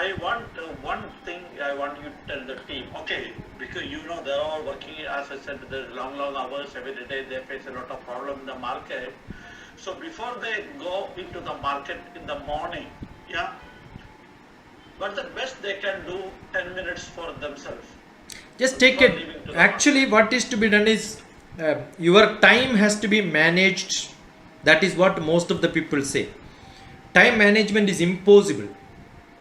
I want one thing I want you to tell the team. Okay, because they're all working, as I said, the long hours every day. They face a lot of problem in the market. So before they go into the market in the morning, yeah, what's the best they can do 10 minutes for themselves Just take before it. leaving to the Actually, market? what is to be done is your time has to be managed. That is what most of the people say. Time management is impossible.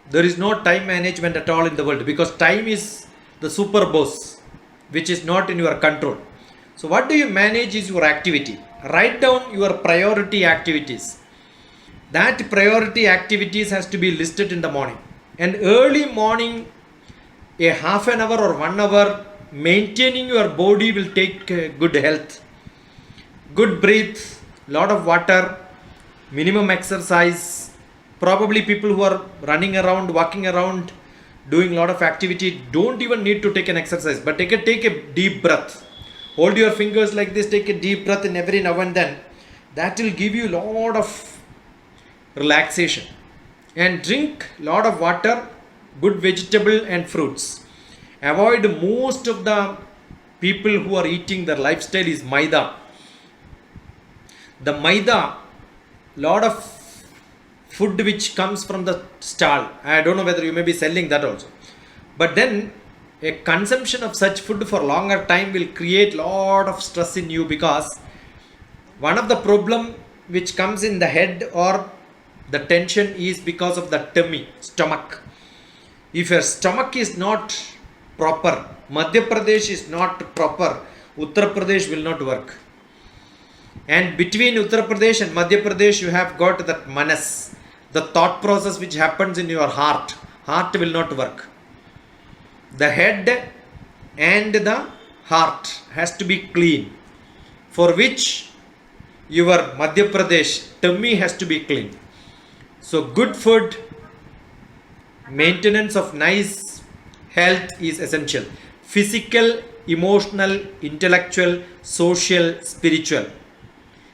There is no time management at all in the world because time is the super boss, which is not in your control. So, what do you manage is your activity. Write down your priority activities. That priority activities has to be listed in the morning. And early morning, a half an hour or 1 hour, maintaining your body will take good health, good breath, lot of water, minimum exercise. Probably people who are running around, walking around, doing a lot of activity don't even need to take an exercise, but take a deep breath. Hold your fingers like this, take a deep breath in every now and then. That will give you a lot of relaxation. And drink lot of water, good vegetable and fruits. Avoid most of the people who are eating, their lifestyle is maida. The maida, lot of food which comes from the stall. I don't know whether you may be selling that also. But then a consumption of such food for longer time will create lot of stress in you, because one of the problem which comes in the head or the tension is because of the tummy, stomach. If your stomach is not proper, Madhya Pradesh is not proper, Uttar Pradesh will not work. And between Uttar Pradesh and Madhya Pradesh, you have got that manas, the thought process which happens in your heart. Heart will not work. The head and the heart has to be clean, for which your Madhya Pradesh tummy has to be clean. So good food, maintenance of nice health is essential. Physical, emotional, intellectual, social, spiritual.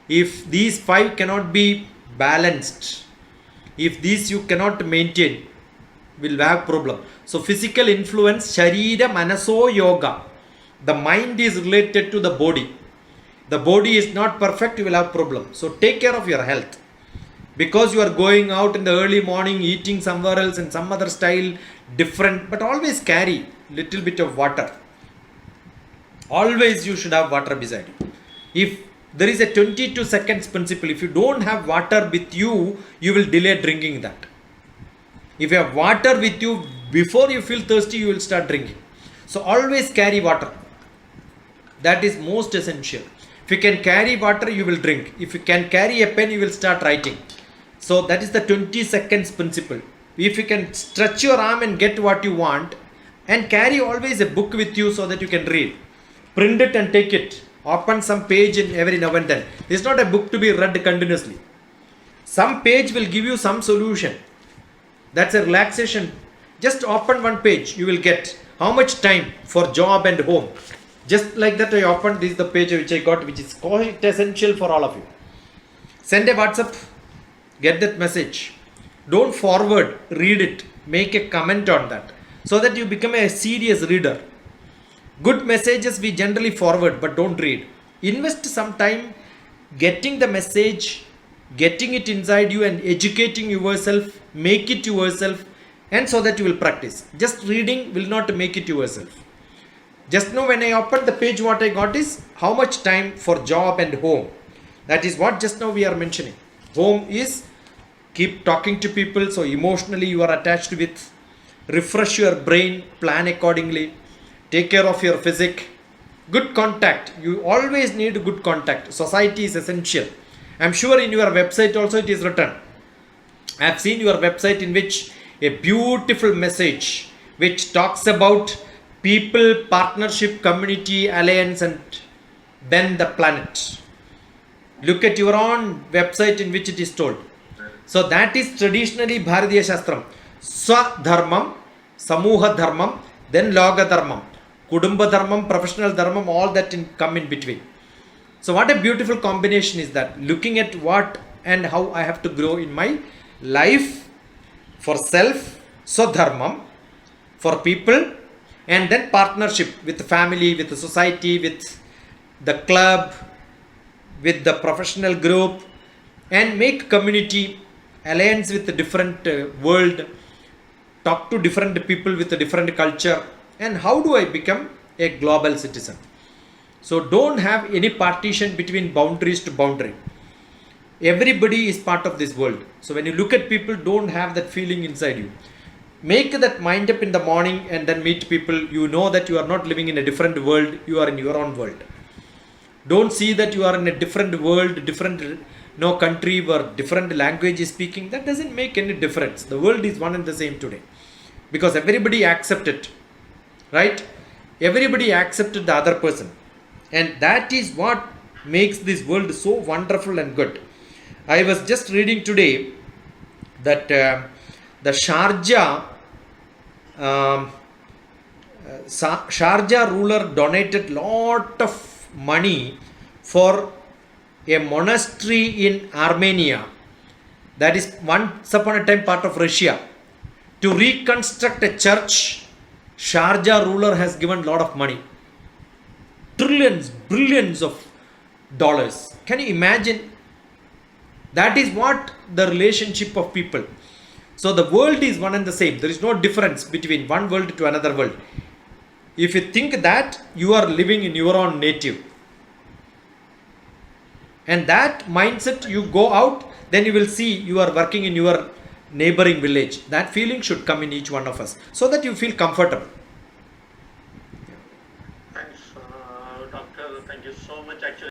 If these five cannot be balanced, if these you cannot maintain, will have problem. So physical influence, sharira manaso yoga. The mind is related to the body. The body is not perfect, you will have problem. So take care of your health. Because you are going out in the early morning, eating somewhere else in some other style, different, but always carry little bit of water. Always you should have water beside you. If there is a 22 seconds principle, if you don't have water with you, you will delay drinking that. If you have water with you, before you feel thirsty, you will start drinking. So always carry water. That is most essential. If you can carry water, you will drink. If you can carry a pen, you will start writing. So that is the 20 seconds principle. If you can stretch your arm and get what you want, and carry always a book with you so that you can read. Print it and take it. Open some page in every now and then. It's not a book to be read continuously. Some page will give you some solution. That's a relaxation. Just open one page, you will get how much time for job and home. Just like that, I opened this is the page which I got, which is quite essential for all of you. Send a WhatsApp, get that message. Don't forward, read it, make a comment on that, so that you become a serious reader. Good messages we generally forward, but don't read. Invest some time getting the message, getting it inside you and educating yourself, make it yourself, and so that you will practice. Just reading will not make it yourself. Just now when I opened the page, what I got is how much time for job and home. That is what just now we are mentioning. Home is keep talking to people, so emotionally you are attached with. Refresh your brain, plan accordingly. Take care of your physique. Good contact. You always need good contact. Society is essential. I am sure in your website also it is written. I have seen your website in which a beautiful message which talks about people, partnership, community, alliance, and then the planet. Look at your own website in which it is told. So that is traditionally Bharatiya Shastram. Swadharmam, Samuha Dharmam, then Loga Dharmam. Kudumba Dharmam, professional Dharmam, all that come in between. So what a beautiful combination is that. Looking at what and how I have to grow in my life for self, Swadharmam for people, and then partnership with the family, with the society, with the club, with the professional group, and make community alliance with the different world, talk to different people with a different culture, and how do I become a global citizen. So don't have any partition between boundaries to boundary. Everybody is part of this world. So when you look at people, don't have that feeling inside you. Make that mind up in the morning and then meet people. You know that you are not living in a different world, you are in your own world. Don't see that you are in a different world, different country where different language is speaking. That doesn't make any difference. The world is one and the same today. Because everybody accepted, right? Everybody accepted the other person. And that is what makes this world so wonderful and good. I was just reading today that the Sharjah ruler donated lot of money for a monastery in Armenia, that is once upon a time part of Russia. To reconstruct a church, Sharjah ruler has given lot of money. Trillions, billions of dollars. Can you imagine? That is what the relationship of people. So the world is one and the same. There is no difference between one world to another world. If you think that, you are living in your own native. And that mindset, you go out, then you will see you are working in your neighboring village. That feeling should come in each one of us so that you feel comfortable.